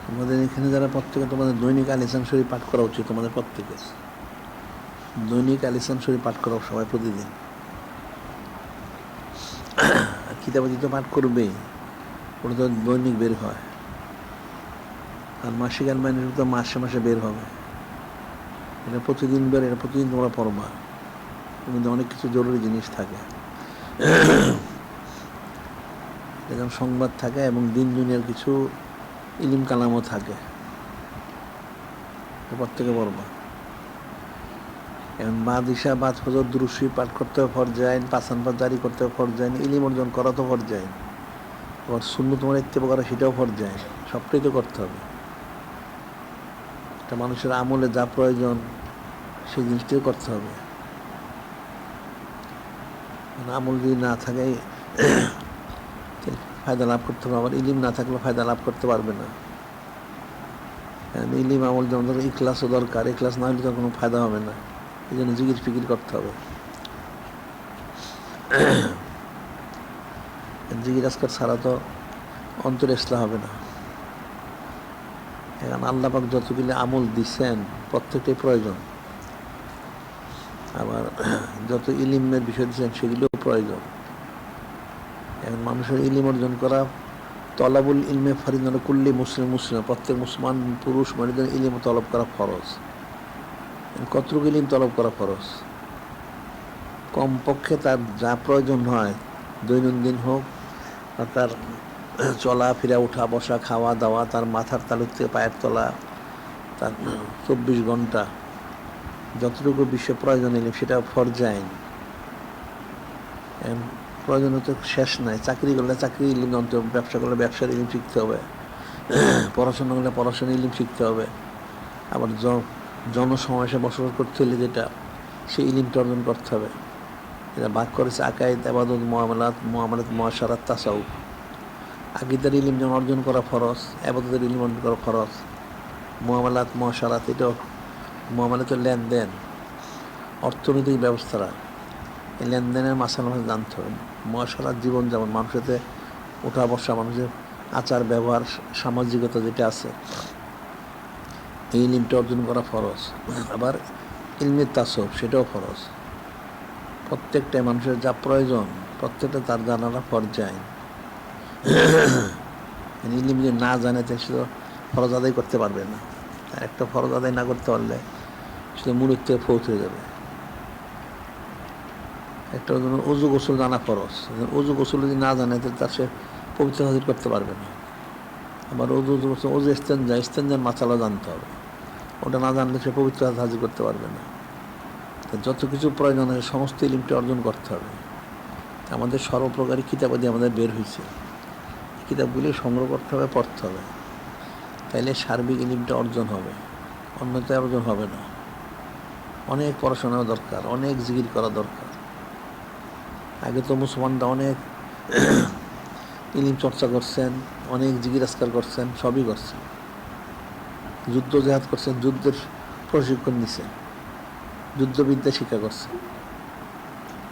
তোমাদের এখানে যারা প্রত্যেকে তোমাদের দৈনিক আল ইসলাম শরীফ পাঠ করা উচিত, তোমাদের প্রত্যেকে দৈনিক আল ইসলাম শরীফ পাঠ করা সবাই প্রতিদিন। কিতাবাদি তো পাঠ করবেই, ওটা তো দৈনিক বের হয়। আর মাসিক আল মাইনের তো মাসে মাসে বের হবে। এটা প্রতিদিন বের, এটা প্রতিদিন তোমরা পড়বা। এর মধ্যে অনেক কিছু জরুরি জিনিস থাকে, যেমন সংবাদ থাকে এবং দিন দুনিয়ার কিছু ইলিম কালামও থাকে, প্রত্যেকে পড়বা। এখন বাদ ইশা বাদ ফজর দুরূদ শরীফ পাঠ করতে হবে ফরজাইন, পাঁচান পাঠ জারি করতে হবে ফরজাইন, ইলিম অর্জন করা তো ফরজাইন, আবার সুন্নত তোমার ইত্তেবা করা সেটাও ফরজাইন, সবটাই তো করতে হবে। একটা মানুষের আমলে যা প্রয়োজন সেই জিনিসটাও করতে হবে। আমল যদি না থাকে ফায়দা লাভ করতে হবে, আবার ইলিম না থাকলে ফায়দা লাভ করতে পারবে না। ইলিম আমল যেমন ধরো ইখলাসও দরকার, ইখলাস না হলে তো কোনো ফায়দা হবে না। এই জন্য জিকির ফিকির করতে হবে। জিকির আজকার ছাড়া তো অন্তর ইসলাম হবে না। এখন আল্লাহ পাক যতগুলি আমল দিচ্ছেন প্রত্যেকটাই প্রয়োজন, আবার যত ইলিমের বিষয় দিচ্ছেন সেগুলিও প্রয়োজন। এখন মানুষের ইলিম অর্জন করা তলাবুল ইলমে ফরিদান কুল্লি মুসলিম, প্রত্যেক মুসলমান পুরুষ মহিলাদের ইলিম তলব করা ফরজ। কতটুকু ইলিম তলব করা ফরজ? কমপক্ষে তার যা প্রয়োজন হয় দৈনন্দিন হোক, আর তার চলাফেরা, উঠা বসা, খাওয়া দাওয়া, তার মাথার তালু থেকে পায়ের তলা, তার 24 ঘন্টা যতটুকু বিশ্বে প্রয়োজন ইলিম সেটা ফরজাইন। প্রয়োজন তো শেষ নাই। চাকরি করলে চাকরি ইলিম জানতে হবে, ব্যবসা করলে ব্যবসার ইলিম শিখতে হবে, পড়াশোনা করলে পড়াশোনার ইলিম শিখতে হবে, আবার জনসমাবেশে বসবাস করতে হলে যেটা সেই ইলিমটা অর্জন করতে হবে। এটা ভাগ করেছে আকাইদ, ইবাদত, মুআমালাত, মুআশারাত, তাসাউফ। আকিদার ইলিম যেমন অর্জন করা ফরজ, ইবাদতের ইলিম অর্জন করা ফরজ। মুআমালাত, মুআশারাত, এটাও মুআমালাত লেনদেন, অর্থনৈতিক ব্যবস্থাটা, এই লেনদেনের মাসালা জানতে হবে। মুআশারাত জীবন যেমন মানুষের ওঠা বসা, মানুষের আচার ব্যবহার, সামাজিকতা যেটা আছে, এই ইলমটা অর্জন করা ফরজ। আবার ইলমে তাসাউফ সেটাও ফরজ। প্রত্যেকটাই মানুষের যা প্রয়োজন প্রত্যেকটা তার জানাটা ফরজাইন। ইলম যদি না জানে তাহলে সে ফরজ আদায় করতে পারবে না। একটা ফরজ আদায় না করতে পারলে সে মুলুক থেকে ফৌত হয়ে যাবে। একটা অজু গোসল জানা ফরজ, অজু গোসল যদি না জানে তাহলে তার সে পবিত্র হাজির করতে পারবে না। আবার অজু ইস্তেঞ্জার মাসালা জানতে হবে, ওটা না জানলে সে পবিত্র হাজির করতে পারবে না। যত কিছু প্রয়োজন আছে সমস্ত ইলিমটা অর্জন করতে হবে। আমাদের সর্বপ্রকারই কিতাবাদি আমাদের বের হয়েছে, কিতাবগুলি সংগ্রহ করতে হবে, পড়তে হবে, তাইলে সার্বিক ইলিমটা অর্জন হবে, অন্যথায় অর্জন হবে না। অনেক পড়াশোনা দরকার, অনেক জিকির করা দরকার। আগে তো মুসলমানরা অনেক ইলিম চর্চা করছেন, অনেক জিকির আজকার করছেন, সবই করছেন, যুদ্ধ জেহাদ করছেন, যুদ্ধের প্রশিক্ষণ নিছেন, যুদ্ধবিদ্যা শিক্ষা করছেন।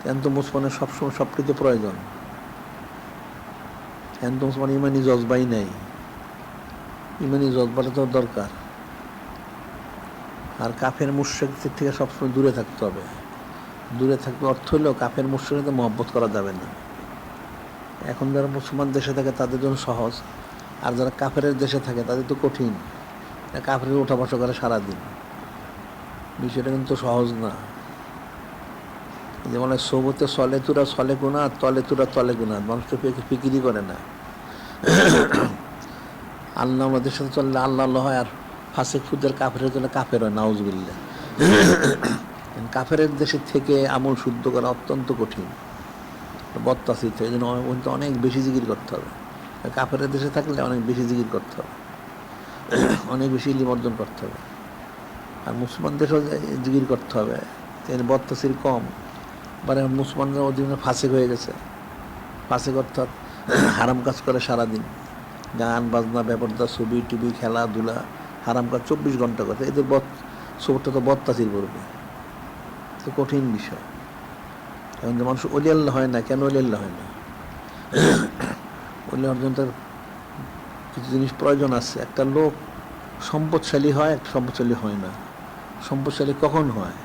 এখন তো মুসলমানের সবসময় সব কিছু প্রয়োজন। এখন তো মুসলমান ইমানি জজবাই নাই, ইমানি জজবাটা তো দরকার। আর কাফের মুশরিকদের থেকে সবসময় দূরে থাকতে হবে। দূরে থাকবে অর্থ হলেও কাফের মুশরিকদের মহব্বত করা যাবে না। এখন যারা মুসলমান দেশে থাকে তাদের জন্য সহজ, আর যারা কাফের দেশে থাকে তাদের তো কঠিন। কাফের ওঠা বসা করে সারাদিন, বিষয়টা কিন্তু সহজ না। যেমন সোবতে সলে তুরা সলে গুণা, তলে তুরা তলে গুণা, মানুষ তো ফিকিরই করে না। আল্লাহ আমাদের সাথে চললে আল্লাহ আল্লাহ হয়, আর ফাসেক ফুদের কাফের চলে কাফের হয়, নাউজুবিল্লাহ। কাফের দেশের থেকে আমল শুদ্ধ করা অত্যন্ত কঠিন, বদতাসির থেকে। এই জন্য অনেক বেশি জিকির করতে হবে। কাফের দেশে থাকলে অনেক বেশি জিকির করতে হবে, অনেক বেশি ইলিম অর্জন করতে হবে। আর মুসলমান দেশেও জিকির করতে হবে, বদতাসির কম। মানে মুসলমানরা অধীনে ফাসেক হয়ে গেছে। ফাসেক অর্থাৎ হারাম কাজ করে সারাদিন, গান বাজনা, ব্যাপারটা, ছবি টিভি, খেলাধুলা, হারাম কাজ 24 ঘন্টা করে। এদের সবটা তো বদতাসির করবে, তো কঠিন বিষয়। এখন যে মানুষ অলি আল্লাহ হয় না, কেন অলি আল্লাহ হয় না? অলিয়া অর্জন তার কিছু জিনিস প্রয়োজন আছে। একটা লোক সম্পদশালী হয়, একটা সম্পদশালী হয় না। সম্পদশালী কখন হয়?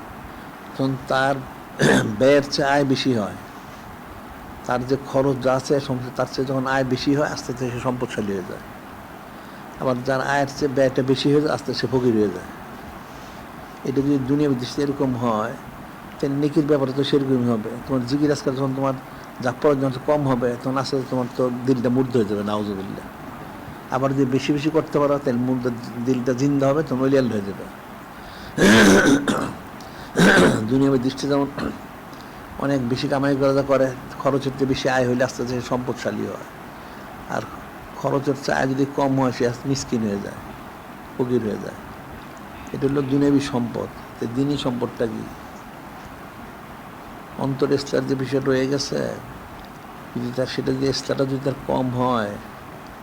যখন তার ব্যয়ের চেয়ে আয় বেশি হয়, তার যে খরচ যা আছে তার চেয়ে যখন আয় বেশি হয় আস্তে আস্তে সে সম্পদশালী হয়ে যায়। আবার যার আয়ের চেয়ে ব্যয়টা বেশি হয়ে যায় আস্তে আস্তে ফকির হয়ে যায়। এটা যদি দুনিয়ার দৃষ্টি এরকম হয়, তাহলে নেকির ব্যাপারে তো সেরকমই হবে। তোমার জিকির আজকাল যখন তোমার যা প্রয়োজন কম হবে, তখন আস্তে আস্তে তোমার তো দিলটা মুগ্ধ হয়ে যাবে, নাউজুবিল্লাহ। আবার যদি বেশি বেশি করতে পারো, তাহলে দিলটা জিন্দা হবে, তখন ওলিয়াল হয়ে যাবে। দুনিয়ার দৃষ্টি যেমন অনেক বেশি কামাই করা করে, খরচের চেয়ে বেশি আয় হইলে আস্তে আস্তে সম্পদশালী হয়। আর খরচের চেয়ে আয় যদি কম হয়, সে মিসকিন হয়ে যায়, ফকির হয়ে যায়। এটা হলো দুনিয়াবী সম্পদ। তো দিনই সম্পদটা কি? অন্তর ইস্তার যে বিষয় রয়ে গেছে, যদি তার সেটা যদি ইস্তাটা যদি তার কম হয়,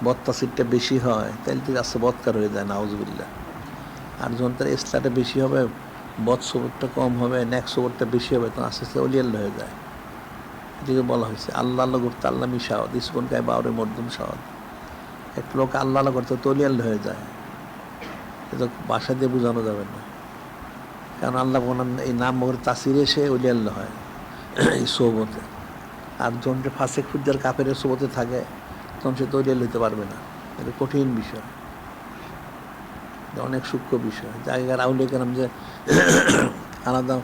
বদতাসিরটা বেশি হয়, তাহলে ঠিক আস্তে বদকার হয়ে যায়, নাউজুবিল্লাহ। আর যখন তার ইস্তাটা বেশি হবে, বদসবরটা কম হবে, ন্যাক সবরটা বেশি হবে, তখন আস্তে আস্তে অলিয়াল্লা হয়ে যায়। এটিকে বলা হয়েছে আল্লাহ আল্লাহ করতে আল্লাহ মিশাওয়াদ ইসকন গায়ে বাউরে মর্দম সাওয়াদ। এক লোক আল্লাহ আল্লাহ করতে তো অলিয়াল্লা হয়ে যায়। এটা বাসা দিয়ে বোঝানো যাবে না, কারণ আল্লাহ এই নাম মগর তাসিরে সে অলিয়াল্লা হয় এই সোহবতে। আর যখন যে ফাঁসেক ফুজ্জার কাপের সোহবতে থাকে, তখন সে তো অলিয়াল হইতে পারবে না। এটা কঠিন বিষয়, অনেক সূক্ষ্ম বিষয়। জায়গার আউলিয়া কেরাম যে আলাদা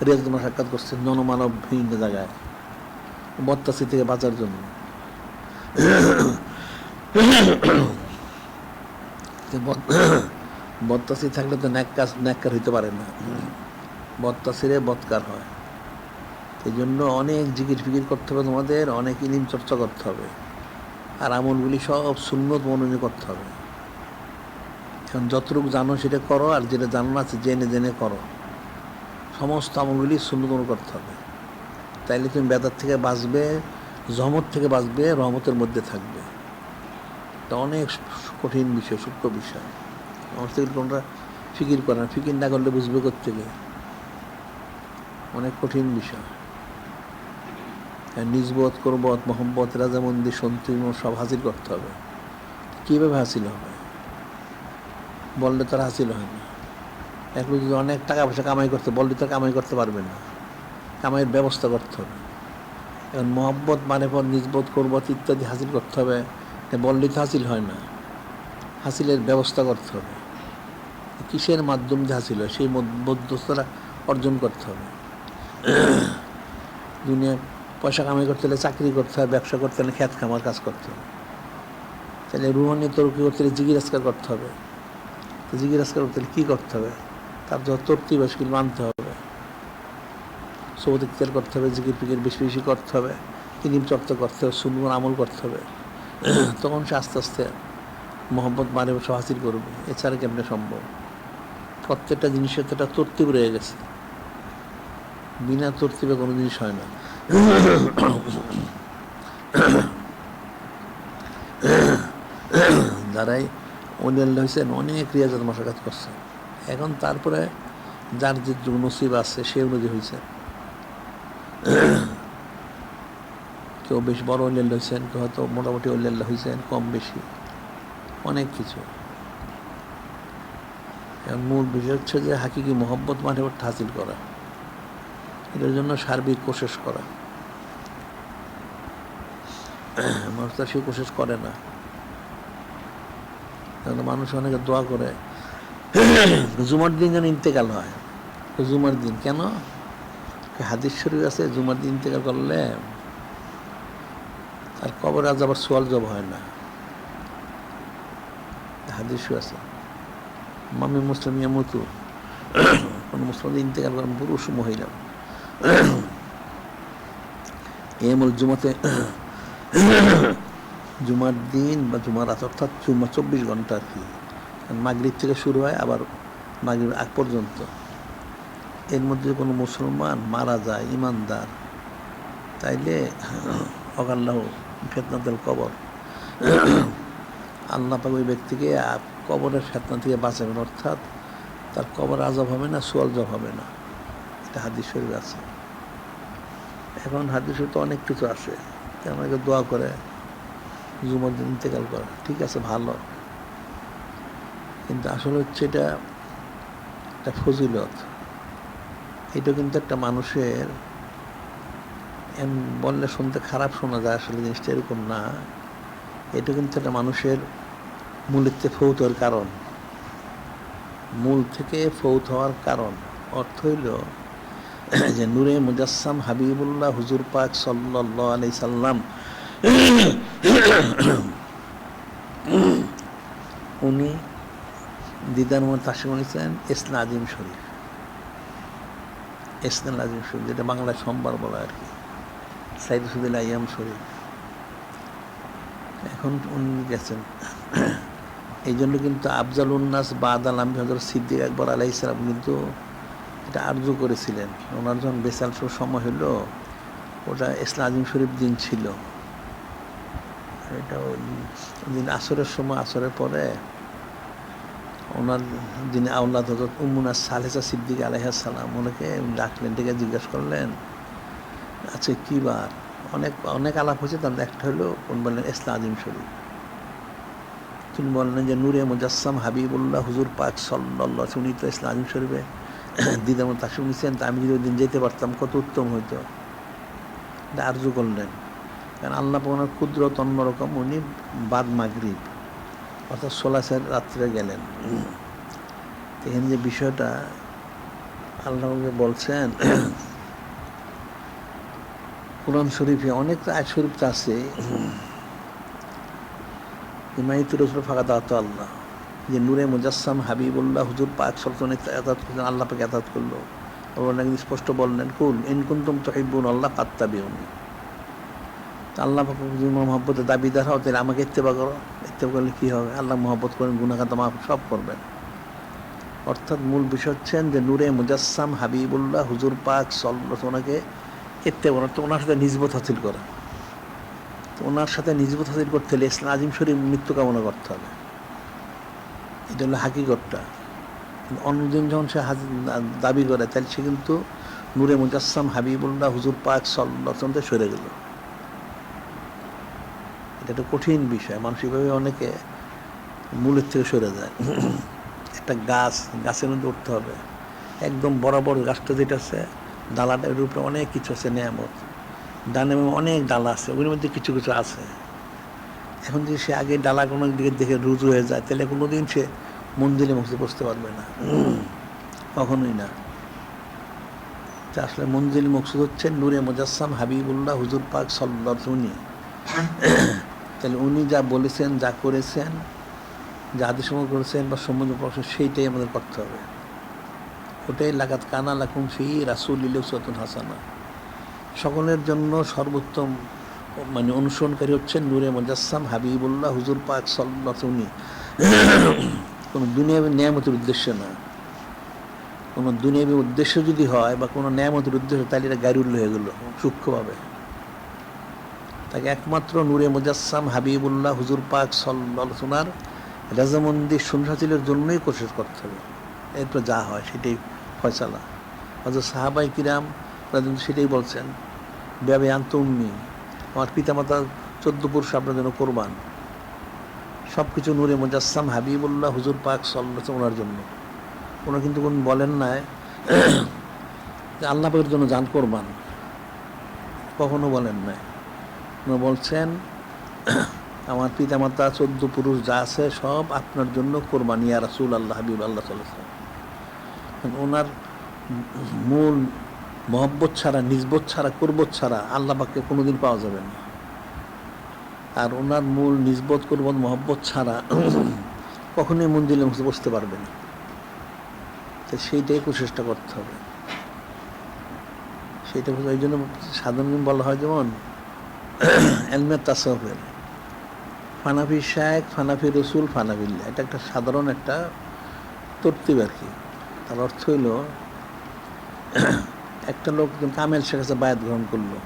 রিয়াজুল সাক্ষাৎ করছে জনমানব ভিন্ন জায়গায় বদতাসি থেকে বাঁচার জন্য। বদতাসি থাকলে তো ন্যাক্কার হইতে পারে না, বদতাসিরে বদকার হয়। এই জন্য অনেক জিকির ফিকির করতে হবে তোমাদের, অনেক ইলম চর্চা করতে হবে, আর আমলগুলি সব সুন্নত অনুযায়ী করতে হবে। এখন যতটুকু জানো সেটা করো, আর যেটা জানো না জেনে জেনে করো। সমস্ত আমলগুলি সুন্নত অনুযায়ী করতে হবে, তাইলে তুমি বেদাত থেকে বাঁচবে, জহমত থেকে বাঁচবে, রহমতের মধ্যে থাকবে। এটা অনেক কঠিন বিষয়, সূক্ষ্ম বিষয়। আমার থেকে তোমরা ফিকির করে না, ফিকির না করলে বুঝবে কোত্থেকে, অনেক কঠিন বিষয়। নিজবত, করবত, মোহাম্মত, রাজামন্দি, সন্তুই সব হাসিল করতে হবে। কীভাবে হাসিল হবে? বললে তার হাসিল হয় না। এক লোক যদি অনেক টাকা পয়সা কামাই করতে বললে তার কামাই করতে পারবে না, কামাইয়ের ব্যবস্থা করতে হবে। এখন মোহাম্মত মানে পর নিজবত, করবত ইত্যাদি হাসিল করতে হবে, বললে তো হাসিল হয় না, হাসিলের ব্যবস্থা করতে হবে। কিসের মাধ্যম যে হাসিল হয়, সেই মধ্যস্থতা অর্জন করতে হবে। দুনিয়া পয়সা কামাই করতে হলে চাকরি করতে হবে, ব্যবসা করতে হলে খ্যাত খামার কাজ করতে হবে। তাহলে রুহানি তরকি করতে হলে জিকির আজকার করতে হবে। তো জিকির আজকার করতে হলে কী করতে হবে? তার যত তরতিব স্কিল মানতে হবে, সবুত ইখতিয়ার করতে হবে, জিকির ফিকির বেশি বেশি করতে হবে, ইলম চর্চা করতে হবে, সুন্নাহ আমল করতে হবে। তখন সে আস্তে আস্তে মোহাম্মত মানে সব হাসিল করবে। এছাড়া কেমনে সম্ভব? প্রত্যেকটা জিনিসের তো একটা তরতিব রয়ে গেছে, বিনা তরতিবে কোনো জিনিস হয় না। যারাই অলিয়াল্লাহ হয়েছেন অনেক রিয়াজত মশাকাত করছে, এখন তারপরে যার যে নসিব আছে সে অনুযায়ী হয়েছে। কেউ বেশ বড় অলিয়াল্লাহ হয়েছেন, কেউ হয়তো মোটামুটি অলিয়াল্লাহ হয়েছেন, কম বেশি অনেক কিছু। এখন মূল বিষয় হচ্ছে যে হাকিকি মোহাম্মত মানে হাসিল করা, এটার জন্য সার্বিক কোশিশ করা। মানুষ তো সে কোশিশ করে না, মানুষ অনেকে দোয়া করে জুমার দিন যেন ইন্তেকাল হয়। জুমার দিন কেন? হাদিস শরীফ আছে জুমার দিন ইন্তেকাল করলে আর কবরে আজ আবার সোয়াল জব হয় না, হাদিস আছে। মামি মুসলিম ইয়ামুতু, কোনো মুসলিম ইন্তেকাল করেন পুরুষ মহিলা, এমল জুমাতে জুমার দিন বা জুমার রাত, অর্থাৎ জুমা 24 ঘন্টা আর কি, মাগরিব থেকে শুরু হয় আবার মাগরিব আগ পর্যন্ত। এর মধ্যে কোনো মুসলমান মারা যায় ইমানদার, তাইলে অগাল্লাহ ফিতনাতুল কবর, আল্লাহ পাক ওই ব্যক্তিকে কবরের ফিতনা থেকে বাঁচাবেন, অর্থাৎ তার কবর আযাব হবে না, সোয়াল জব হবে না। এটা হাদিস শরীফ আছে। এখন হাদিসে তো অনেক কিছু আছে, আমাকে দোয়া করে জুমার দিন ইন্তেকাল করে, ঠিক আছে ভালো, কিন্তু আসলে হচ্ছে এটা একটা ফজিলত। এটা কিন্তু একটা মানুষের বললে শুনতে খারাপ শোনা যায়, আসলে জিনিসটা এরকম না। এটা কিন্তু একটা মানুষের মূলের থেকে ফৌত হওয়ার কারণ, মূল থেকে ফৌত হওয়ার কারণ অর্থ হইল যে নূরে মুজাসসাম হাবিবুল্লাহ হুজুর পাক সাল্লাল্লাহু আলাইহি সাল্লাম উনি দিদার মধ্যে তাসিম নিয়েছেন ইসনা আজিম শরীফ, ইসনা আজিম শরীফ যেটা বাংলায় সোমবার বলা আর কি, সাইদ সুদিল আইয়াম শরীফ। এখন উনি গেছেন, এই জন্য কিন্তু আফজাল উন্নাস বাদাল আম্বি হযরত সিদ্দিক আকবর আলাইহিস সালাম কিন্তু এটা আরজু করেছিলেন। ওনার যখন বেসাল সময় হলো, ওটা ইসনা আজিম শরীফ দিন ছিল, এটা দিন আসরের সময়, আসরের পরে ওনার যিনি আওলাদ হযরত উম্মুনা সালেসা সিদ্দিক আলাইহিস সালাম ওনাকে ডাকলেন, ডেকে জিজ্ঞাসা করলেন আচ্ছা কী বার, অনেক অনেক আলাপ হয়েছে, তার একটা হলো কোন বললেন ইসনা আজিম শরীফ। তিনি বললেন যে নূরে মুজাসসাম হাবিবুল্লাহ হুজুর পাক সাল্লাল্লাহু আলাইহি উনি তো ইসনা আজিম শরীফে দিদার মতো তাসিম নিয়েছেন, তা আমি যদি ওই দিন যেতে পারতাম কত উত্তম হইতো, এটা আরজু করলেন। কারণ আল্লাহ ওনার কুদরত অন্যরকম, উনি বাদ মাগরিব অর্থাৎ 16 রাত্রে গেলেন। এখানে যে বিষয়টা আল্লাহকে বলছেন, কোরআন শরীফে অনেক আয়াত শরীফ আছে, ইমাইতুর রাসূল ফাকাত আতা আল্লাহ, যে নূরে মুজাসসাম হাবিবুল্লাহ হুজুর পাক সাল্লাল্লাহু আলাইহি আতাত করলেন, আল্লাহ পাকে আতাত করলো। আল্লাহ স্পষ্ট বললেন কুল ইন কুনতুম তুহিব্বুন আল্লাহ ফাত্তাবিউনি, আল্লাহ পাক মহব্বতের দাবিদার হও, তাহলে আমাকে ইত্তেবা করো। ইত্তেবা করলে কী হবে? আল্লাহ মহব্বত করেন, গুনাহ খাতা মাফ সব করবেন। অর্থাৎ মূল বিষয় হচ্ছেন যে নূরে মুজাসসাম হাবিবুল্লাহ হুজুর পাক সাল্লাল্লাহু ওনাকে ইত্তেবা করা, তো ওনার সাথে নিসবত হাসিল করা। তো ওনার সাথে নিসবত হাসিল করতে হলে ইসলাম আজিম শরীফ মৃত্যু কামনা করতে হবে, এটা হলো হাকিকতটা। অন্যদিন যখন সে দাবি করে, তাহলে সে কিন্তু নূরে মুজাসসাম হাবিবুল্লাহ হুজুর পাক সাল্লাল্লাহু আলাইহি সরে গেল। এটা একটা কঠিন বিষয়, মানসিকভাবে অনেকে মূলের থেকে সরে যায়। একটা গাছের মধ্যে উঠতে হবে, একদম বরাবর গাছটা যেটা আছে, ডালাটার উপরে অনেক কিছু আছে, নেয়ামত, ডানে অনেক ডালা আছে, ওগুলোর মধ্যে কিছু কিছু আছে। এখন যদি সে আগে ডালা কোনো দিকে দেখে রুজু হয়ে যায়, তাহলে কোনোদিন সে মন্দিরে মসজিদে বসতে পারবে না, কখনোই না। আসলে মঞ্জিল মকসুদ হচ্ছে নূরে মুজাসসাম হাবিবুল্লাহ হুজুর পাক সাল্লাল্লাহু আলাইহি উনি। তাহলে উনি যা বলেছেন, যা করেছেন, যা আদেশসমূহ করেছেন বা সম্বন্ধ করেছেন, সেইটাই আমাদের করতে হবে। ওটাই লাকাত কানা লাকুম ফি রাসূলিল্লাহি উসওয়াতুন হাসানা, সকলের জন্য সর্বোত্তম মানে অনুসরণকারী হচ্ছেন নূরে মুজাসসাম হাবিবুল্লাহ হুজুর পাক সাল্লাল্লাহু আলাইহি উনি। কোনো দুনিয়াবী নেয়ামতের উদ্দেশ্য না, কোনো দুনিয়াবী উদ্দেশ্য যদি হয় বা কোনো নেয়ামতের উদ্দেশ্য, তাহলে এটা গায়রুল হয়ে গেল সূক্ষ্মভাবে। তাকে একমাত্র নূরে মুজাসসাম হাবিবুল্লাহ হুজুর পাক সাল্লাল্লাহু আলাইহি ওনার রাজামন্দি সুনসাতিলের জন্যই কোশিশ করতে হবে। এরপর যা হয় সেটাই ফয়সালা। হযরত সাহাবায়ে কিরাম সেটাই বলছেন, বেবে আন্ত উম্মি, আমার পিতামাতা 14 পুরুষ আপনার জন্য কোরবান। সব কিছু নূরে মুজাসসাম হাবিবুল্লাহ হুজুর পাক সাল্লাল্লাহু আলাইহি ওনার জন্য। ওনারা কিন্তু কোন বলেন নাই যে আল্লাহ পাকের জন্য জান কোরবান, কখনো বলেন নাই। ওনারা বলছেন আমার পিতামাতা 14 পুরুষ যা আছে সব আপনার জন্য কোরবান ইয়া রাসূলুল্লাহ হাবিবাল্লাহ সাল্লাল্লাহু আলাইহি ওয়াসাল্লাম। ওনার মূল মহব্বত ছাড়া, নিজবত ছাড়া, কুরবত ছাড়া আল্লাহ পাককে কোনোদিন পাওয়া যাবে না। আর ওনার মূল নিজবত, কুরবত, মহব্বত ছাড়া কখনোই মন্দিরে বসতে পারবে না। তো সেইটাই প্রচেষ্টা করতে হবে, সেইটা ওই জন্য সাধারণ বলা হয়, যেমন এলমে তাসাউফের ফানাফি শায়েখ, ফানাফি রসুল, ফানাফিল্লাহ, এটা একটা সাধারণ একটা তরতিব আর কি। তার অর্থ হইল একটা লোক কামেল শেখ কাছে বায়াত গ্রহণ করলো,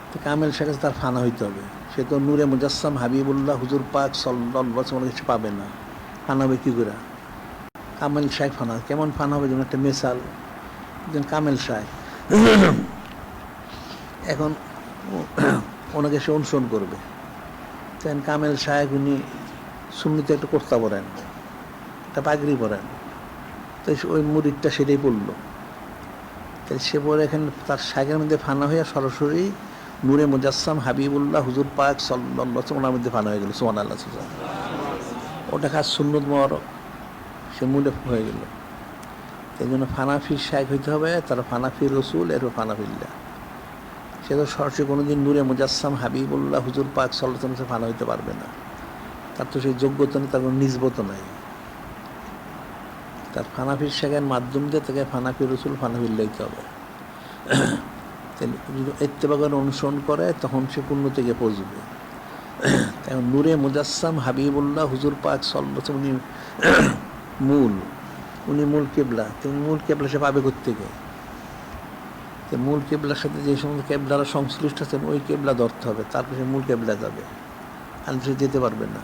তো কামেল শেখ কাছে তার ফানা হইতে হবে। সে তো নূরে মুজাসসাম হাবিবুল্লাহ হুজুর পাক সাল্লাল্লাহু আলাইহি ওয়াসাল্লাম কিছু পাবে না, ফানা হবে কী করে? কামেল শায়েখ ফানা কেমন ফানা হবে? যেমন একটা মেসাল, একজন কামেল শায়েখ এখন ওনাকে সে অনুসরণ করবে। তেন কামেল সাহেব উনি সুন্নিতে একটা কুর্তা পরেন, একটা পাগড়ি পরেন, তো ওই মুরিদটা সেটাই পড়লো। তাই সে পরে এখানে তার শায়েখের মধ্যে ফানা হইয়া সরাসরি নূরে মুজাসসাম হাবিবুল্লাহ হুজুর পাক সাল্লাল্লাহু আলাইহি ওয়াসাল্লাম ওনার মধ্যে ফানা হয়ে গেল। সুবহানাল্লাহ। ওটা খাস সুন্নত মোবারক, সে মূলে হয়ে গেল। এই জন্য ফানাফির শায়েখ হইতে হবে, তার ফানাফির রসুল, এর ফানাফিল্লাহ। সে তো সরাসরি কোনোদিন নূরে মুজাসসাম হাবিবুল্লাহ হুজুর পাক সাল্লাল্লাহু আলাইহি ওয়াসাল্লাম ফানা হইতে পারবে না। তার তো সেই যোগ্যতা নেই, তার কোনো নিজবত নাই। তার ফানাফির শায়েখের মাধ্যম দিয়ে তাকে ফানাফির রসুল ফানাফিল্লাহ হইতে হবে। যদি ইত্তেবা করে অনুসরণ করে তখন সে পূর্ণ থেকে পৌঁছবে। এখন নূরে মুজাসসাম হাবিবুল্লাহ হুজুর পাক সাল্লাল্লাহু আলাইহি ওয়াসাল্লাম উনি মূল কেবলা। তুমি মূল কেবলা সে পাবে কোত্থেকে? মূল কেবলার সাথে যে সমস্ত কেবলারা সংশ্লিষ্ট আছেন ওই কেবলা ধরতে হবে, তারপরে সে মূল কেবলা যাবে, আর সে যেতে পারবে না।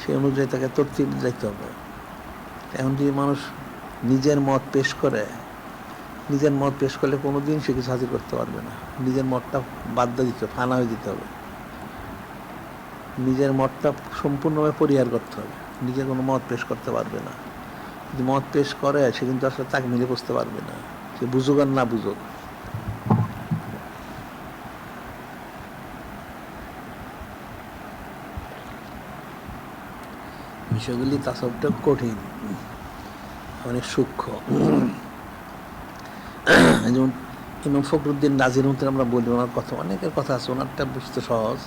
সেই অনুযায়ী তাকে তরতিব যাইতে হবে। এখন যদি মানুষ নিজের মত পেশ করে, নিজের মত পেশ করলে কোনো দিন সে কিছু হাজির করতে পারবে না। নিজের মতটা বাদ দিয়ে দিতে হবে, ফানা হয়ে দিতে হবে। নিজের মতটা সম্পূর্ণভাবে পরিহার করতে হবে। নিজে কোনো মত পেশ করতে পারবে না। যদি মত পেশ করে সে কিন্তু আসলে তাকে মিলে বসতে পারবে না, সে বুঝুক আর না বুঝুক। বিষয়গুলি তাসাউফটা কঠিন, অনেক সূক্ষ্ম। যেমন ইমাম ফখরুদ্দিন রাজির মধ্যে আমরা বলি, ওনার কথা অনেকের কথা আছে, ওনারটা বুঝতে সহজ।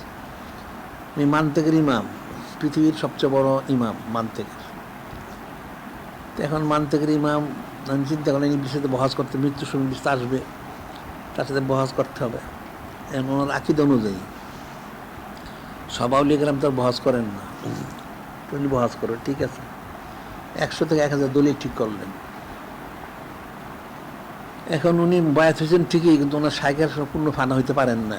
উনি মানতেকের ইমাম, পৃথিবীর সবচেয়ে বড় ইমাম মানতেকের। এখন মানতেকের ইমাম চিন্তা করেন ইবলিসের সাথে বহাজ করতে, মৃত্যুর সময় ইবলিস আসবে, তার সাথে বহাজ করতে হবে। এখন ওনার আকীদা অনুযায়ী সব আউলিয়া কেরাম তার বহাজ করেন না, তুমি বহাজ করো, ঠিক আছে। 100 থেকে 1000 দলিল ঠিক করলেন। এখন উনি বায়াত হয়েছেন ঠিকই, কিন্তু ওনার শায়েখের সম্পূর্ণ ফানা হইতে পারেন না,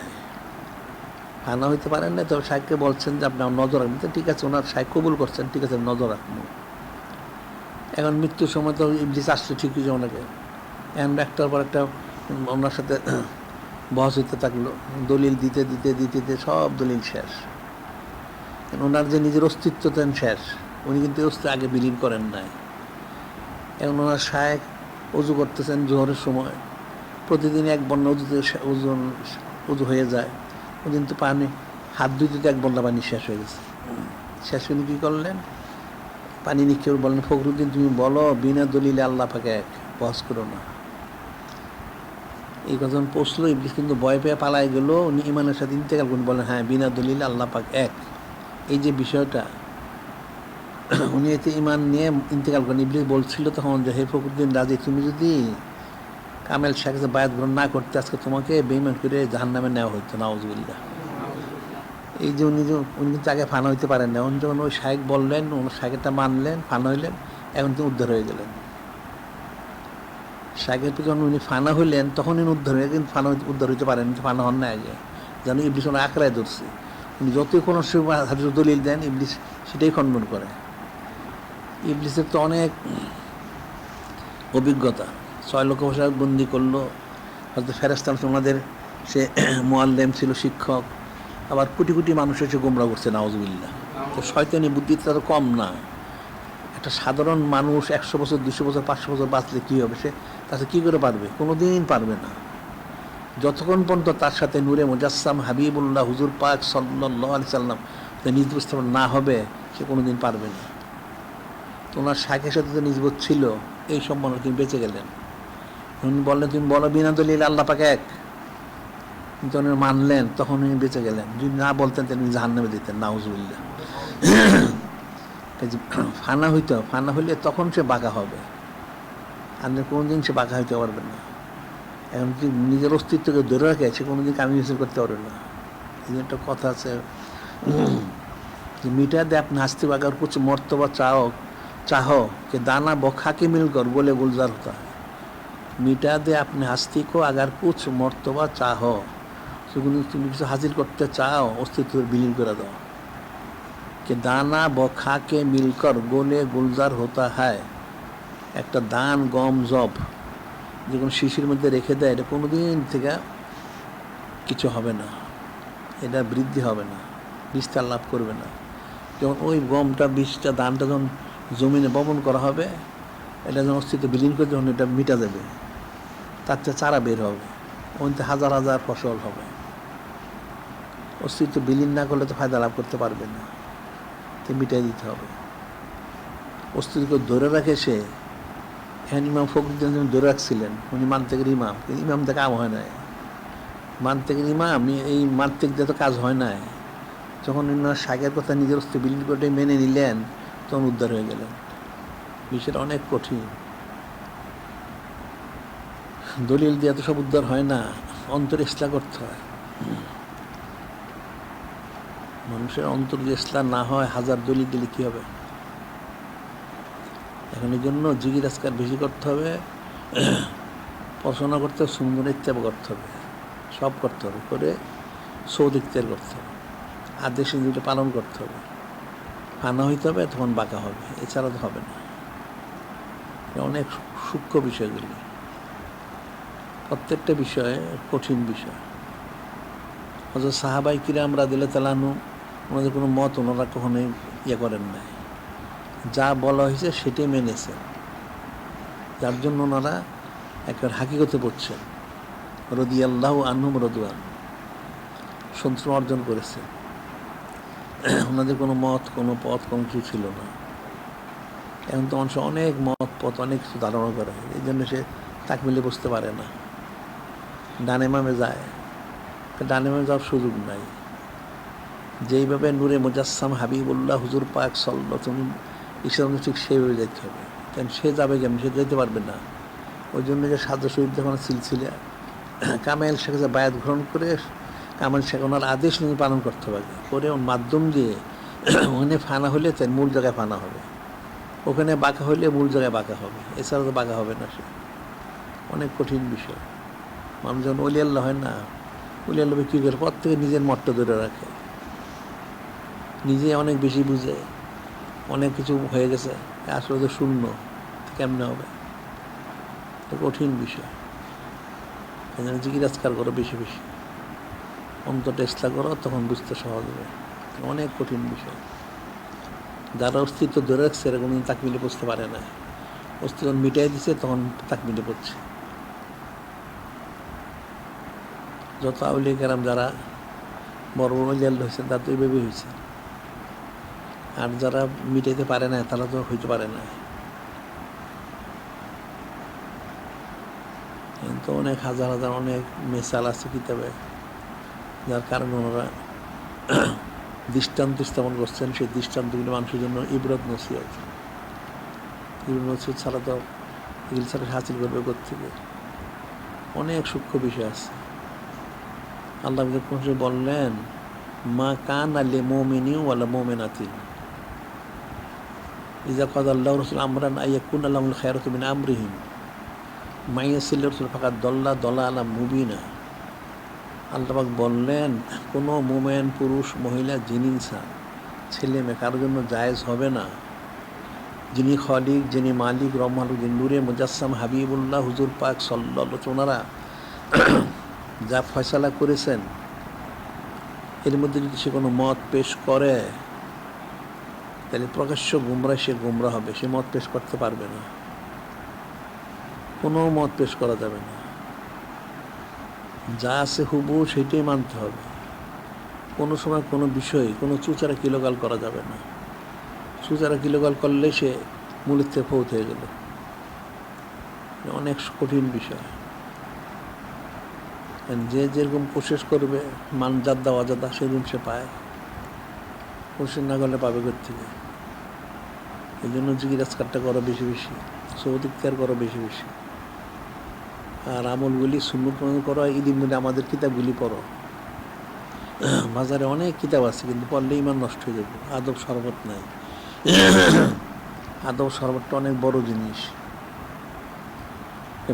ফানা হইতে পারেন না। তবে শায়েখকে বলছেন যে আপনি নজর রাখবেন, তো ঠিক আছে, ওনার শায়েখ কবুল করছেন, ঠিক আছে নজর রাখবো। এখন মৃত্যুর সময় তো ইবলিস আসছে ঠিকই যে ওনাকে, এখন একটার পর একটা ওনার সাথে বহস হইতে থাকলো, দলিল দিতে দিতে দিতে দিতে সব দলিল শেষ। ওনার যে নিজের অস্তিত্ব তেন শেষ, উনি কিন্তু অস্তিত্ব আগে বিলীন করেন নাই। এখন ওনার শায়েখ উজু করতেছেন জোহরের সময়, প্রতিদিন এক বন্যা উজু হয়ে যায়। ওদিন তো পানি হাত ধুইতে এক বন্যা পানি শেষ হয়ে গেছে। শেষ উনি কী করলেন? পানি নিক্ষেপ বললেন, ফখরুদ্দিন তুমি বলো বিনা দলিলে আল্লাহ পাকে এক, বহস করো না। এই কথা পৌঁছলো, ইবলিস কিন্তু ভয় পেয়ে পালাই গেল। উনি ইমানের সাথে ইন্তেকাল করুন, বলেন হ্যাঁ বিনা দলিলে আল্লাহ পাক এক। এই যে বিষয়টা উনি এতে ইমান নিয়ে ইন্তেকাল করেন। ইবলিস বলছিল তখন যে হে ফখরুদ্দিন রাজি, তুমি যদি কামেল শায়েখের বায়াত গ্রহণ না করতে আজকে তোমাকে বেঈমান করে জাহান্নামে নেওয়া হইতো, নাউজুবিল্লাহ। এই যে উনি কিন্তু আগে ফানা হইতে পারেন না, উনি যখন ওই শায়েখ বললেন, ওনার শায়েখেরটা মানলেন, ফানা হইলেন, এখন তিনি উদ্ধার হয়ে গেলেন। শায়েখের প্রতি যখন উনি ফানা হইলেন তখন উনি উদ্ধার হয়ে, কিন্তু উদ্ধার হইতে পারেন, ফানা হন না আগে, যেন ইবলিস ওনার আঁকড়ায় ধরছে। উনি যতই কোনো হাদিস দলিল দেন, ইবলিস সেটাই খণ্ডন করে। ইবলিসের তো অনেক অভিজ্ঞতা, 6 লক্ষ ভাষা বন্দি করলো, হয়তো ফেরেশতা ওনাদের সে মুআল্লিম ছিল, শিক্ষক, আবার কোটি কোটি মানুষ এসে গোমরা করছে, নাউজুবিল্লাহ। তো শয়তানি বুদ্ধিটা তো কম না। একটা সাধারণ মানুষ 100 বছর 200 বছর 500 বছর বাঁচলে কী হবে, সে তাতে কী করে পারবে? কোনো দিন পারবে না। যতক্ষণ পর্যন্ত তার সাথে নূরে মুজাসসাম হাবিবুল্লাহ হুজুর পাক সাল্লাল্লাহু আলাইহি সাল্লাম নিজবত স্থাপন না হবে, সে কোনো দিন পারবে না। ওনার শায়েখের সাথে তো নিজবত ছিল, এই সম্মানে তিনি বেঁচে গেলেন। উনি বললেন তুমি বলো বিনা দলিলে আল্লাহ পাক এক, কিন্তু উনি মানলেন, তখন উনি বেঁচে গেলেন। যদি না বলতেন তিনি জাহান্নামে দিতেন, নাউজুবিল্লাহ। ফানা হইতে, ফানা হইলে তখন সে বাঁকা হবে, আর কোনোদিন সে বাঁকা হইতে পারবে না। এখন যদি নিজের অস্তিত্বকে ধরে রাখে, সে কোনোদিন কামি মিছিল করতে পারবে না। এই একটা কথা আছে যে মিটা দে আপনি হাসতে বাগার কুছ মর্তবা चाहो कि दाना बखा के मिलकर बोले गुलजार होता है। मिटा दे अपने हस्ती को अगर कुछ मर्तबा चाहो, তুমি কিছু হাজির করতে চাও, অস্তিত্ব বিলীন করে দাও। कि दाना बखा के मिलकर गोले गुलजार होता है। একটা দান, গম, জব যে কোনো শিশির মধ্যে রেখে দেয়, এটা কোনো দিন থেকে কিছু হবে না, এটা বৃদ্ধি হবে না, বিস্তার লাভ করবে না। যখন ওই গমটা, বীজটা, ধানটা যখন জমিনে বপন করা হবে, এটা যখন অস্তিত্ব বিলীন করে যখন এটা মিটা যাবে, তার চেয়ে চারা বের হবে, ওইতে হাজার হাজার ফসল হবে। অস্তিত্ব বিলীন না করলে তো ফায়দা লাভ করতে পারবে না, তো মিটাই দিতে হবে। অস্তিত্বকে ধরে রাখে সে। এখন ইমাম ফখরুদ্দিন ধরে রাখছিলেন, উনি মান্তেকের ইমাম, কিন্তু ইমাম থেকে কাম হয় নাই। মান্তেকের ইমাম, এই মান্তেক দিয়ে তো কাজ হয় নাই। যখন ওনার শাকের কথা নিজের অস্তিত্ব বিলীন করে মেনে নিলেন, তখন উদ্ধার হয়ে গেলেন। বিষয়টা অনেক কঠিন। দলিল দিয়ে তো সব উদ্ধার হয় না, অন্তর ইসলাহ করতে হয়। মানুষের অন্তর যে ইসলাহ না হয়, হাজার দলিল দিলে কী হবে? এখন এই জন্য জিকির আজকার বেশি করতে হবে, পড়াশোনা করতে হবে, সুন্দর ইত্যাগ করতে হবে, সব করতে হবে, করে সৌদ ইত্যাগ করতে হবে, আদেশ দুটো পালন করতে হবে, ফানা হইতে হবে, তখন বাঁকা হবে, এছাড়া তো হবে না। অনেক সূক্ষ্ম বিষয়গুলি, প্রত্যেকটা বিষয়ে কঠিন বিষয়। হযরত সাহাবায়ে কিরাম রাদিয়াল্লাহু তাআলা আনহু, ওনাদের কোনো মত ওনারা কখনোই করেন নাই, যা বলা হয়েছে সেটাই মেনেছেন, যার জন্য ওনারা একেবারে হাকিকতে পড়ছেন। রাদিয়াল্লাহু আনহুম রাদওয়ান, সন্তুষ্টি অর্জন করেছেন। ওনাদের কোনো মত, কোনো পথ, কোনো কিছু ছিল না। এখন তো মানুষ অনেক মত পথ, অনেক কিছু ধারণা করে, এই জন্য সে তাকমিলে বসতে পারে না, ডানে মামে যায়, ডানে মামে যাওয়ার সুযোগ নাই। যেইভাবে নূরে মুজাসসাম হাবিবুল্লাহ হুজুর পাক সাল্লাল্লাহু আলাইহি ওয়াসাল্লাম ঠিক সেইভাবে যেতে হবে। কারণ সে যাবে কেমন? সে যেতে পারবে না। ওই জন্য যে সাদা শরীফ যখন সিলসিলা কামেল শেখ বায়াত গ্রহণ করে, কামেল শেখ ওনার আদেশ নিয়ে পালন করতে হবে, করে ওর মাধ্যম দিয়ে ওখানে ফানা হলে তার মূল জায়গায় ফানা হবে, ওখানে বাঁকা হলে মূল জায়গায় বাঁকা হবে, এছাড়া তো বাঁকা হবে না। সে অনেক কঠিন বিষয়। মানুষ যখন অলি আল্লাহ হয় না, অলি আল্লাহ কী করে? প্রত্যেকে নিজের মতটা ধরে রাখে, নিজে অনেক বেশি বুঝে, অনেক কিছু হয়ে গেছে, আসলে তো শূন্য, কেমনে হবে? তো কঠিন বিষয়। এই জন্য জিকির আজকার করো বেশি বেশি, অন্তরটা ইসলাহ করো, তখন বুঝতে সহজ হবে। অনেক কঠিন বিষয়। যারা অস্তিত্ব ধরে রাখছে, এরকম তাকমিলে পড়তে পারে না। অস্তিত্ব মিটাই দিচ্ছে, তখন তাকমিলে পড়ছে। যত আউলিয়া কেরাম যারা বড় বড় অলি হয়েছেন, তারা তো এইভাবে হয়েছে। আর যারা মিটাইতে পারে না, তারা তো হইতে পারে না। কিন্তু অনেক হাজার হাজার অনেক মেসাল আছে কিতাবে, যার কারণে ওনারা দৃষ্টান্ত স্থাপন করছেন। সেই দৃষ্টান্তগুলি মানুষের জন্য ইবরত নসিহত। ইবরত নসিহত ছাড়া তো এগুলি ছাড়া হাসিল করবে কোত্থেকে? অনেক সূক্ষ্ম বিষয় আছে। আল্লাহ বললেন, মা কান আলী মুমিনিন ওয়ালা মুমিনাতিন ইযা কাদাল্লাহু রাসূলুহু আমরান আইয়াকুনা লাহুল খায়রাতু মিন আমরিহিম মাইয়াসিল্লাহু রাসূল ফাকাদ দালালাম মুবিনা। আল্লাহ পাক বললেন, কোনো মুমিন পুরুষ, মহিলা, জিন, ইনসান, ছেলে মেয়ে কারোর জন্য জায়েজ হবে না, যিনি খালিক, যিনি মালিক, রহমানুল নূরে মুজাসসাম হাবিবুল্লাহ হুজুর পাক সাল্লাল্লাহু আলাইহি ওয়াসাল্লাম, ওনারা যা ফয়সালা করেছেন, এর মধ্যে যদি সে কোনো মত পেশ করে, তাহলে প্রকাশ্য গুমরাহ, সে গুমরাহ হবে, সে মত পেশ করতে পারবে না, কোনো মত পেশ করা যাবে না। যা আছে হুবহু সেটাই মানতে হবে। কোনো সময় কোনো বিষয়, কোনো চুচারা কিলোগাল করা যাবে না। চুচারা কিলোগাল করলে সে মূলের থেকে ফৌত হয়ে গেল। অনেক কঠিন বিষয়। যে যেরকম কোশিশ করবে, মান জাদ্দা অজাদা, সেরকম সে পায়। কোশিশ না করলে পাবে কোত্থেকে? এই জন্য জিকির আজকারটা করো বেশি বেশি, সৌদ ইখতিয়ার করো বেশি বেশি, আর আমলগুলি সুন্নত করো। ইলম বলে আমাদের কিতাবগুলি পড়ো। বাজারে অনেক কিতাব আছে, কিন্তু পড়লে ইমান নষ্ট হয়ে যাবে। আদব শরবত নাই। আদব শরবতটা অনেক বড় জিনিস।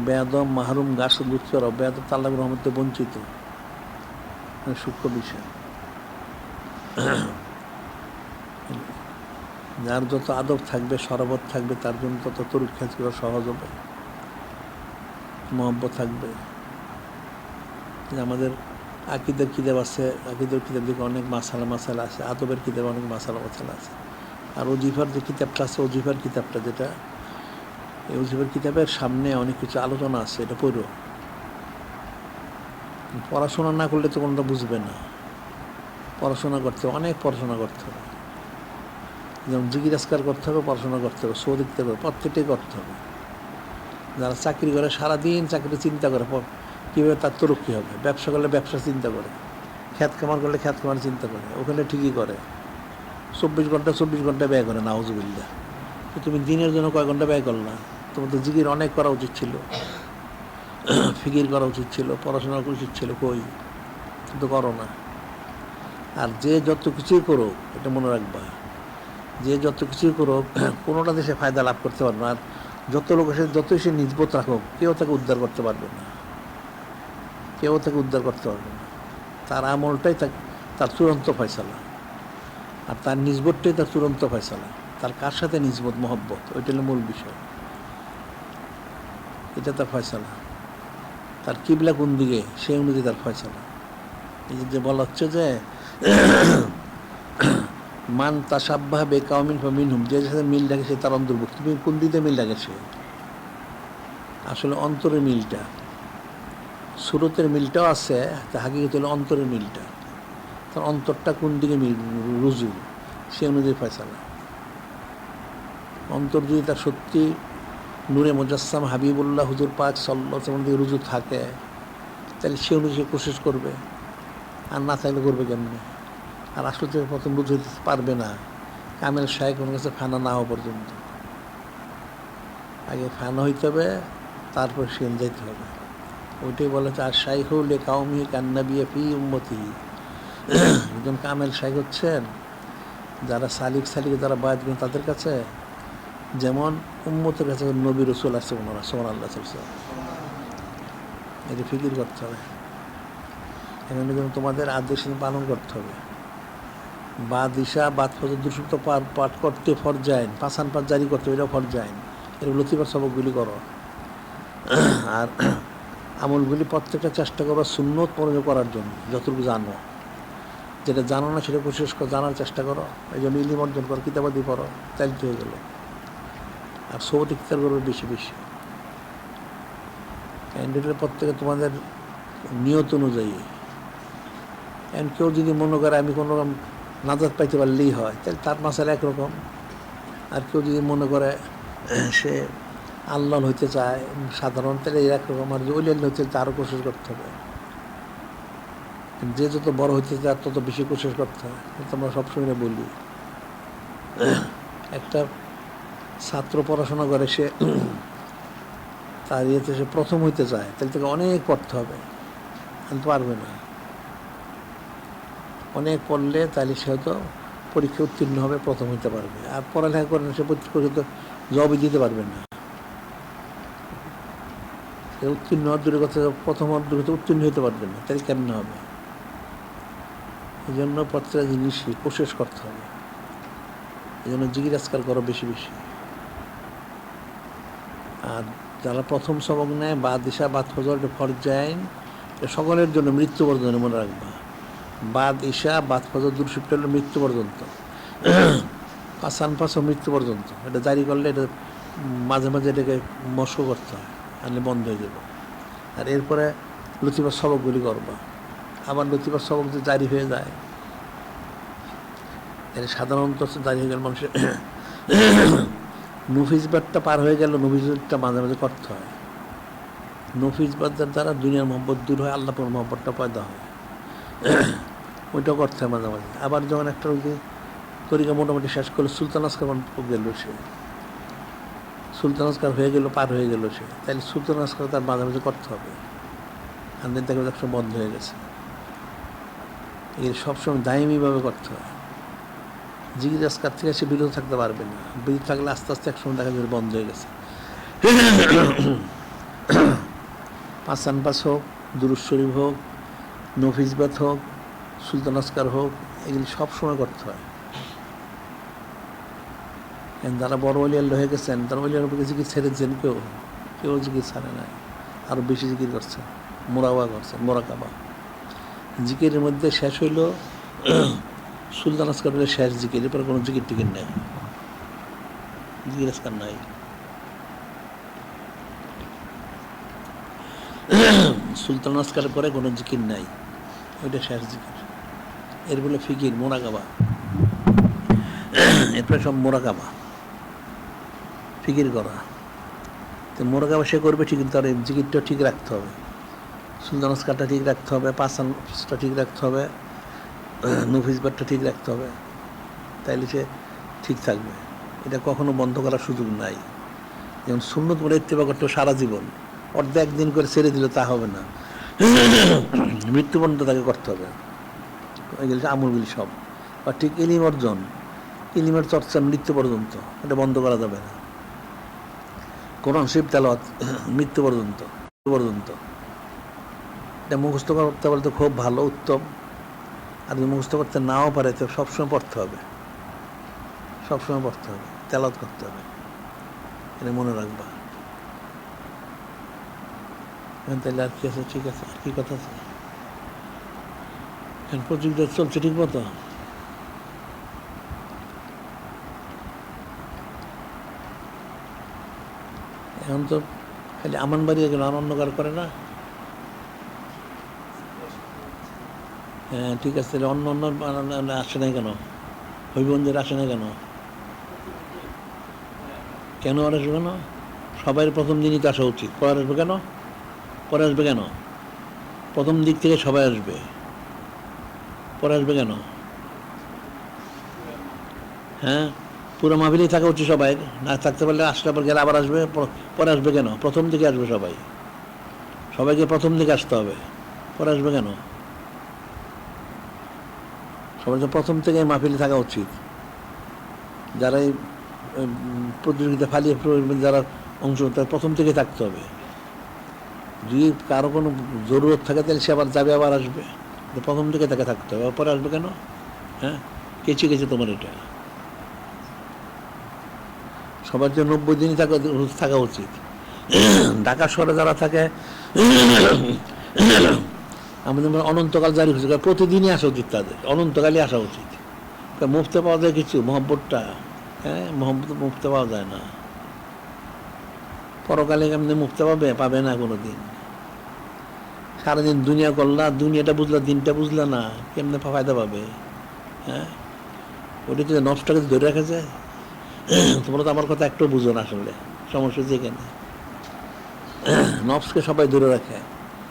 বেয়াদব মাহরুম গাছ দুধ করো, বেয়াদব তাল্লাহ রহমতে বঞ্চিত, সূক্ষ্ম বিষয়। যার যত আদব থাকবে, শরবত থাকবে, তার জন্য তত তরুক্ষেজ করা সহজ হবে। মহব্বত থাকবে। আমাদের আকিদের কিতাব আছে, আকিদের কিতাব দিকে অনেক মাসালা আছে, আদবের কিতাবে অনেক মাসালা আছে। আর ওজিফার যে কিতাবটা আছে, ওজিফার কিতাবটা যেটা, এই ওজিফার কিতাবের সামনে অনেক কিছু আলোচনা আছে, এটা পড়ো। পড়াশোনা না করলে তো কোনটা বুঝবে না। পড়াশোনা করতে হবে, অনেক পড়াশোনা করতে হবে। যেমন জিজ্ঞাসকার করতে হবে, পড়াশোনা করতে হবে, শো দেখতে হবে, প্রত্যেকটাই করতে হবে। যারা চাকরি করে সারাদিন চাকরি চিন্তা করে কীভাবে তার তরক্কি হবে, ব্যবসা করলে ব্যবসা চিন্তা করে, খ্যাত খামার করলে খ্যাত খামার চিন্তা করে, ওখানে ঠিকই করে 24 ঘন্টা ব্যয় করে, নাউজুবিল্লাহ। তো তুমি দিনের জন্য কয় ঘন্টা ব্যয় করলা? তোমার তো জিকির অনেক করা উচিত ছিল, ফিকির করা উচিত ছিল, পড়াশোনা করা উচিত ছিল, কই? কিন্তু করো না। আর যে যত কিছুই করো, এটা মনে রাখবা, যে যত কিছুই করো কোনোটাতে সে ফায়দা লাভ করতে পারবে না। আর যত লোকের সাথে যতই সে নিজবত রাখুক, কেউ তাকে উদ্ধার করতে পারবে না, কেউ তাকে উদ্ধার করতে পারবে না। তার আমলটাই তার চূড়ান্ত ফয়সালা, আর তার নিজবতটাই তার চূড়ান্ত ফয়সালা। তার কার সাথে নিজবত, মহব্বত, ওইটা হলো মূল বিষয়। এটা তার ফয়সালা। তার কিবলা কোন দিকে, সেই অনুযায়ী তার ফয়সালা। এই যে বলা হচ্ছে যে মান তাসাব্বাহ বিকাওমিন ফামিনহুম, যে সাথে মিল রাখে সে তার অন্তর্ভুক্ত। তুমি কোন দিকে মিল রাখে? সে আসলে অন্তরের মিলটা, সুরতের মিলটাও আছে, তা হাকিকত হলো অন্তরের মিলটা। তার অন্তরটা কোন দিকে মিল রুজু, সে অনুযায়ী ফয়সালা। অন্তর যদি তার সত্যি নূরে মুজাসসাম হাবিবুল্লাহ হুজুর পাক সাল্লাল্লাহু আলাইহি ওয়াসাল্লাম রুজু থাকে, তাহলে সে অনুযায়ী কোশিশ করবে। আর না থাকলে করবে কেমনে? আর আসলে তো প্রথম রুজু হইতে পারবে না, কামেল শায়েখ ওনার কাছে ফানা না হওয়া পর্যন্ত। আগে ফানা হইতে হবে, তারপর সেন যাইতে হবে। ওইটাই বলে আর শাইখুল কাউমি কান্নাবিয়া ফি উম্মতি। একজন কামেল শাইখ হচ্ছেন যারা সালিক যারা বায়াত করেন তাদের কাছে, যেমন উম্মতের কাছে নবী রসুল আছে ওনারা, সুবহানাল্লাহ। এটা ফিকির করতে হবে। এখানে যেন তোমাদের আদেশ পালন করতে হবে। বা দিশা বাদ ফজর দুশো পাঠ করতে ফরজাইন, পাঁচান পাঠ জারি করতে হবে, এটাও ফরজাইন। এর লতিফার সবকগুলি করো। আর আমলগুলি প্রত্যেকটা চেষ্টা করো সুন্নত পরিণত করার জন্য, যতটুকু জানো। যেটা জানো না সেটা কোশিশ করো, জানার চেষ্টা করো। এই জন্য ইলিম অর্জন করো, কিতাবাদি পড়ো, তাই হয়ে গেল। আর সবটি কিতাব করবে বেশি বেশি। ক্যান্ডিডেটের প্রত্যেকে তোমাদের নিয়ত অনুযায়ী। এখন কেউ যদি মনে করে আমি কোনো রকম নাজাত পাইতে পারলেই হয়, তাহলে তার মাসালা একরকম। আর কেউ যদি মনে করে সে আল্লাহ হইতে চায় সাধারণ, তাহলে একরকম। আর যে ওলিয়াল হইতে তারও কোশিশ করতে হবে। যে যত বড় হইতে চায় তত বেশি কোশিশ করতে হয়। আমরা সবসময় বলি, একটা ছাত্র পড়াশোনা করে, সে তার ইয়েতে সে প্রথম হইতে চায়, তাহলে তাকে অনেক পড়তে হবে, আনতে পারবে না। অনেক পড়লে তাহলে সে হয়তো পরীক্ষা উত্তীর্ণ হবে, প্রথম হইতে পারবে। আর পড়ালেখা করে সে পরীক্ষা জবই দিতে পারবে না। সে উত্তীর্ণ হওয়ার দূরের কথা, প্রথম হওয়ার দূরে উত্তীর্ণ হতে পারবে না, তাহলে কেমন হবে? এই জন্য প্রত্যেকটা জিনিসই কোশিশ করতে হবে। এই জন্য জিজ্ঞাসকার করো বেশি বেশি। আর যারা প্রথম সবক নেয়, বা দিশা বাদ ফজর ফরজাইন, সকলের জন্য মৃত্যু পর্যন্ত মনে রাখবা। বাদ ইশা বাদ ফজর দুরশিফট হলো মৃত্যু পর্যন্ত, পাঁচান পাঁচও মৃত্যু পর্যন্ত। এটা জারি করলে এটা মাঝে মাঝে এটাকে মস্ক করতে হয়, আনলে বন্ধ হয়ে যাবে। আর এরপরে লতিফার সবকগুলি করবা। আবার লতিফার সবক যে জারি হয়ে যায়, এটা সাধারণত জারি হয়ে গেলে মানুষের নফিজবাদটা পার হয়ে গেল, নফিজবাদটা মাঝে মাঝে করতে হয়। নফিজবাদের দ্বারা দুনিয়ার মহব্বত দূর হয়, আল্লাহ পর মহব্বতটা পয়দা হয়, ওইটাও করতে হয় মাঝে মাঝে। আবার যখন একটা তরিকা মোটামুটি শেষ করলো, সুলতান আসকার গেল, সে সুলতান আসকার হয়ে গেল, পার হয়ে গেল সে, তাহলে সুলতান আসকার তার মাঝে মাঝে করতে হবে। আনদিন তাকে একসময় বন্ধ হয়ে গেছে। এর সবসময় দায়মিভাবে করতে হয়। জিগির আসকার থেকে সে বিরত থাকতে পারবে না। বিরত থাকলে আস্তে আস্তে একসময় দেখা যাবে বন্ধ হয়ে গেছে। পাঁচান পাঁচ হোক, দুরূদ শরীফ হোক, নফিজবাত হোক, সুলতান আসকার হোক, এগুলি সবসময় করতে হয়। যারা বড় ওলিয়াল হয়ে গেছেন, তারা ওলিয়ার উপরে জিকির ছেড়েছেন, কেউ জিকির ছাড়ে নাই। আরও বেশি জিকির করছে, মোরাকাবা করছে, মোরাকাবা। জিকিরের মধ্যে শেষ হইল সুলতান আসকারের শেষ জিকির, এরপরে কোনো জিকির টিকির নেই, জিকির আসকার নাই। সুলতান আসকারের পরে কোনো জিকির নাই, ওইটা শেষ জিকির। এর বলে ফিকির, মোরাকাবা। এরপরে সব মোরাকাবা, ফিকির করা। তো মোরাকাবা সে করবে ঠিক, তার জিকিরটা ঠিক রাখতে হবে, সুলতান আসকারটা ঠিক রাখতে হবে, পাঁচটা ঠিক রাখতে হবে, নফিসবারটা ঠিক রাখতে হবে, তাইলে সে ঠিক থাকবে। এটা কখনো বন্ধ করার সুযোগ নাই। যেমন সুন্নত করে ইত্তেবা করতে সারা জীবন, অর্ধেক দিন করে ছেড়ে দিলে তা হবে না, মৃত্যু পর্যন্ত তাকে করতে হবে। এগুলি আমলগুলি সব। আর ঠিক ইলিম অর্জন, ইলিমের চর্চা মৃত্যু পর্যন্ত, এটা বন্ধ করা যাবে না। কোরআন শরীফ তেলাওয়াত মৃত্যু পর্যন্ত এটা মুখস্থ করতে পারলে খুব ভালো, উত্তম। আর যদি মুখস্থ করতে নাও পারে তো সবসময় পড়তে হবে, সবসময় পড়তে হবে, তেলাওয়াত করতে হবে, এটা মনে রাখবা। তাহলে আর কি আছে? ঠিক আছে, আর কি কথা আছে? এখন প্রযুক্তি চলছে ঠিক মতো? এখন তো খালি আমান বাড়ি গেল, আর অন্য কার করে না। হ্যাঁ ঠিক আছে, অন্য অন্য আসে নাই কেন? হবিগঞ্জের আসে নাই কেন? কেন আর আসবে কেন? সবাই প্রথম দিনই তো আসা উচিত। পরে আসবে কেন? পরে আসবে কেন? প্রথম দিক থেকে সবাই আসবে, পরে আসবে কেন? হ্যাঁ, পুরো মাহফিলেই থাকা উচিত সবাই, না থাকতে পারলে আসলে পর গেলে আবার আসবে, পরে আসবে কেন? প্রথম দিকে আসবে সবাই, সবাইকে প্রথম দিকে আসতে হবে, পরে আসবে কেন? সবাই তো প্রথম থেকে মাহফিলে থাকা উচিত। যারা এই প্রতিযোগিতা ফালিয়ে যারা অংশ, তার প্রথম থেকে থাকতে হবে। যদি কারো কোনো জরুরত থাকে তাহলে সে আবার যাবে, আবার আসবে, প্রথম থেকে তাকে থাকতে হবে, পরে আসবে কেন? হ্যাঁ, কেচে গেছে তোমার এটা। সবার জন্য 90 দিনই থাকা উচিত। ঢাকা শহরে যারা থাকে আমাদের অনন্তকাল জারি হয়েছে, প্রতিদিনই আসা উচিত, তাদের অনন্তকালই আসা উচিত। মুফতে পাওয়া যায় কিছু মহব্বতটা, হ্যাঁ মুফতে পাওয়া যায় না। পরকালে কেমনি মুফতে পাবে না কোনো দিন। সারাদিন দুনিয়া করলা, দুনিয়াটা বুঝলা, দিনটা বুঝলা না, কেমনে ফায়দা পাবে? হ্যাঁ, ওটা তো নফসটাকে ধরে রাখা যায়। তোমরা তো আমার কথা একটু বুঝো না আসলে, সমস্যা যেখানে নফসকে সবাই ধরে রাখে।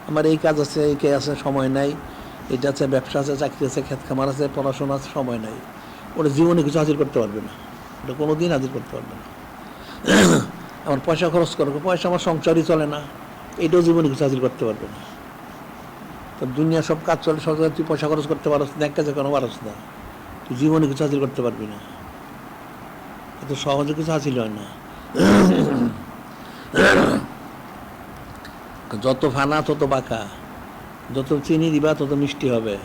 আমার এই কাজ আছে, এই কাজ আছে, সময় নাই, এটা আছে, ব্যবসা আছে, চাকরি আছে, ক্ষেত খামার আছে, পড়াশোনা আছে, সময় নাই। ওটা জীবনে কিছু হাজির করতে পারবে না, ওটা কোনো দিন হাজির করতে পারবে না। আমার পয়সা খরচ করবো, পয়সা আমার সংসারই চলে না, এটাও জীবনে কিছু হাজির করতে পারবে না। তো দুনিয়া সব কাজ চলে, সব তুই পয়সা খরচ করতে পারস না, এক কাজে কোনো পারস না, তুই জীবনে কিছু হাজির করতে পারবি না। এত সহজে কিছু হাসিল হয় না। যত ফানা তত বাঁকা, যত চিনি দিবা তত মিষ্টি হবে,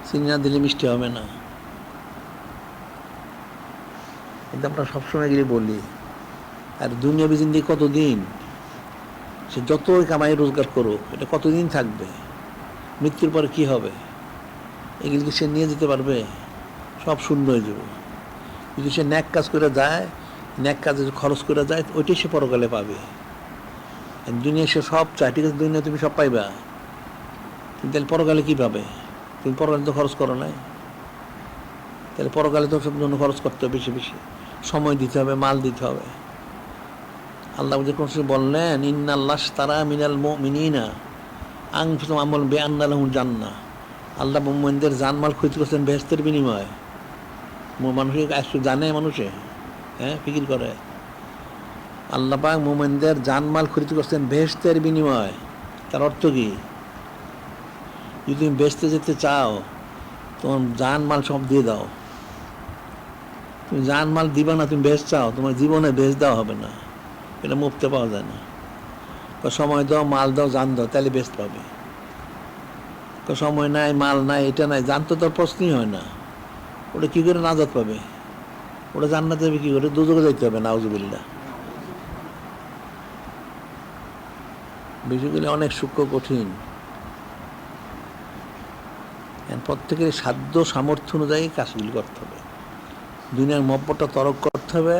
চিনি না দিলে মিষ্টি হবে না। কিন্তু আমরা সবসময় গিয়ে বলি, আর দুনিয়া জিন্দেগি কতদিন? সে যতই কামাই রোজগার করুক, এটা কতদিন থাকবে? মৃত্যুর পরে কি হবে? এগুলিকে সে নিয়ে যেতে পারবে? সব শূন্য হয়ে যাবে। যদি সে ন্যাক কাজ করে যায়, ন্যাক কাজে খরচ করে যায়, ওইটাই সে পরকালে পাবে। দুনিয়া সে সব চায়, ঠিক আছে, দুনিয়া তুমি সব পাইবা, কিন্তু তাহলে পরকালে কী পাবে? তুমি পরকালে তো খরচ করো নাই, তাহলে পরকালে তো সব জন্য খরচ করতে হবে, বেশি বেশি সময় দিতে হবে, মাল দিতে হবে। আল্লাহ যখন বললেন ইন্নাল্লাহ তারা মিনাল মুমিনিনা আনফুসাহুম আমল বিআন্না লাহুম জান্নাহ, আল্লাহ মুমিনদের জানমাল ক্ষতি করছেন বেহেশতের বিনিময়ে। মানুষকে একটু জানে, মানুষে হ্যাঁ ফিকির করে, আল্লাহ পাক মুমিনদের জানমাল ক্ষতি করছেন বেহেশতের বিনিময়ে। তার অর্থ কি? যদি তুমি বেহেশতে যেতে চাও, তোমার জানমাল সব দিয়ে দাও। তুমি জানমাল দিবা না, তুমি বেহেশত চাও, তোমার জীবনে বেহেশত দেওয়া হবে না, এটা মুফতে পাওয়া যায় না। সময় দাও, মাল দাও, জান দাও, তাহলে বেহেশত পাবে। সময় নাই, মাল নাই, এটা নাই, জান তো তার প্রশ্নই হয় না। ওটা কী করে নাজাত পাবে? ওটা জান্নাতে যাবে কী করে? দুজকে যাইতে হবে, নাউজুবিল্লাহ। বিষয়গুলি অনেক সূক্ষ্ম, কঠিন। প্রত্যেকের সাধ্য সামর্থ্য অনুযায়ী কাজগুলি করতে হবে। দুনিয়ার মহব্বতটা তরক করতে হবে।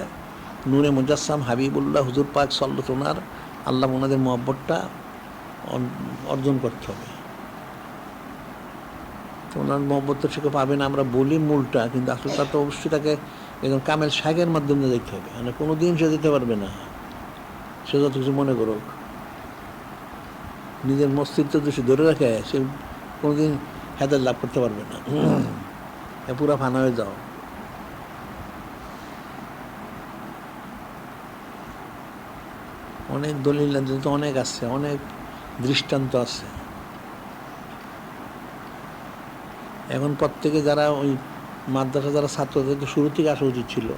নূরে মুজাসসাম হাবিবুল্লাহ হুজুর পাক সাল্লাল্লাহু ওনার আল্লাহ ওনাদের মহব্বতটা অর্জন করতে হবে। তো ওনার মহব্বত তো সে পাবে না, আমরা বলি মূলটা, কিন্তু আসলে তার তো অবশ্যই তাকে একদম কামেল শাকের মাধ্যমে যেতে হবে। মানে কোনো দিন সে যেতে পারবে না, সে যত কিছু মনে করুক। নিজের মস্তিত্ব যদি সে ধরে রাখে, সে কোনোদিন হেদায়েত লাভ করতে পারবে না। পুরা ফানা হয়ে যাও। অনেক দলিল তো অনেক আছে, অনেক দৃষ্টান্ত আছে। এখন প্রত্যেকে যারা ওই মাদ্রাসা যারা ছাত্রদের তো শুরু থেকে আসা উচিত ছিল,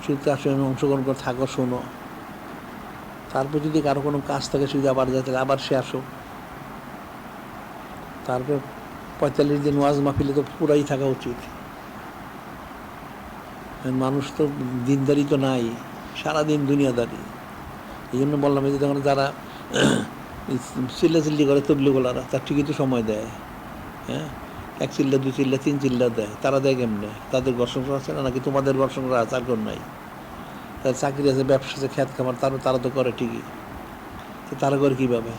শুরুতে আসে অংশগ্রহণ করে থাকো, শোনো, তারপর যদি কারো কোনো কাজ থাকে সে আবার যায়, তাহলে আবার সে আসো। তারপর 45 দিন ওয়াজ মাহফিলে তো পুরাই থাকা উচিত। মানুষ তো দিনদারি তো নাই, সারাদিন দুনিয়াদারি। এই জন্য বললাম, এই যে তখন যারা চিল্লাচিল্লি করে তবলিগলারা, তার ঠিকই তো সময় দেয়। হ্যাঁ, 1 চিল্লা 2 চিল্লা 3 চিল্লা দেয়, তারা দেয় কেমনে? তাদের ঘর সংসার আছে না, নাকি তোমাদের ঘর সংসার আছে আর কোন নাই? তার চাকরি আছে, ব্যবসা আছে, খেত খামার, তারা তো করে ঠিকই। তো তারা করে কীভাবে?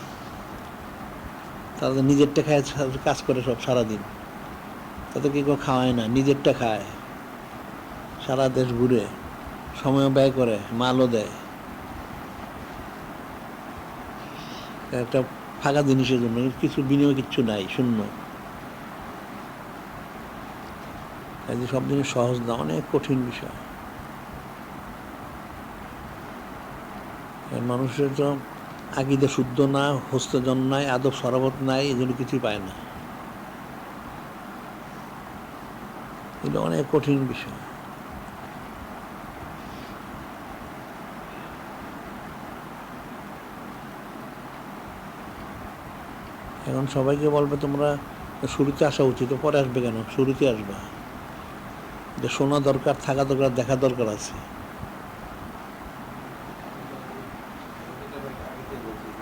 তারা তো নিজেরটা খায়, কাজ করে সব সারাদিন। তাদের কি কেউ খাওয়ায় না, নিজেরটা খায়, সারা দেশ ঘুরে, সময় ব্যয় করে, মালও দেয় একটা ফাঁকা জিনিসের জন্য। কিছু বিনিময় কিচ্ছু নাই, শূন্য। এই যে সব জিনিস সহজ না, অনেক কঠিন বিষয়। মানুষের তো আকীদা শুদ্ধ না, হস্তজন নাই, আদব সরাবত নাই, এই জন্য কিছুই পায় না। এটা অনেক কঠিন বিষয়। এখন সবাইকে বলবে তোমরা শুরুতে আসা উচিত, পরে আসবে কেন? শুরুতে আসবা। যে শোনা দরকার, থাকা দরকার, দেখা দরকার আছে।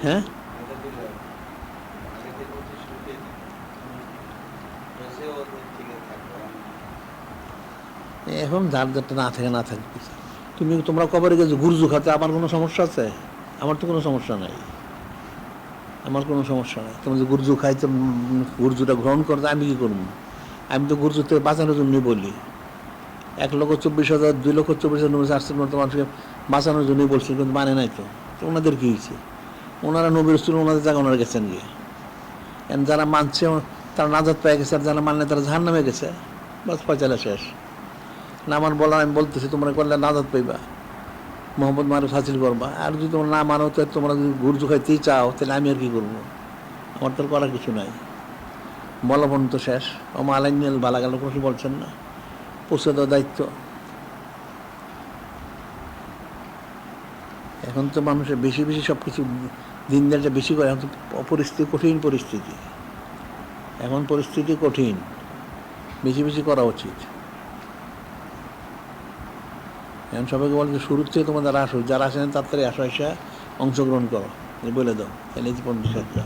হ্যাঁ, এখন যার যারটা না থাকে, না থাকবে। তোমরা কবরে গেছো গুরজু খাতে, আমার কোনো সমস্যা আছে? আমার তো কোনো সমস্যা নাই, আমার কোনো সমস্যা নাই। তোমরা যে গুরজু খাইতে, গুরজুটা গ্রহণ করতে, আমি কী করবো? আমি তো গুরজু থেকে বাঁচানোর জন্যই বলি। 1,24,000 2,24,000 আসছে মানুষকে বাঁচানোর জন্যই বলছি, কিন্তু মানে নাই তো। ওনাদের কী হয়েছে? ওনারা নবীর রাসূল, ওনাদের জায়গা ওনারা গেছেন গিয়ে। যারা মানছে তারা নাজাত পেয়ে গেছে, আর যারা মানে তারা জাহান্নামে গেছে। বাস ফয়সালা শেষ। না আমার বলা, আমি বলতেছি তোমরা করলে নাজাত পাইবা, মোহাম্মদ মারুফ হাসিল করবা। আর যদি তোমরা না মানো, তো তোমরা যদি গুরজু খাইতেই চাও, তাহলে আমি আর কী করবো? আমার তো করার কিছু নাই। বলবন তো শেষ। আলাইনিয়াল বালা গেল, কিছু বলছেন না, পৌঁছে দেওয়ার দায়িত্ব। এখন তো মানুষের বেশি বেশি সব কিছু দিন দিনটা বেশি করে। এখন তো পরিস্থিতি কঠিন, পরিস্থিতি এখন পরিস্থিতি কঠিন, বেশি বেশি করা উচিত। এখন সবাইকে বলে যে শুরুর থেকে তোমাদের আসো, যারা আসেন তাড়াতাড়ি আসো, এসে অংশগ্রহণ করো, বলে দাও, তাহলে 50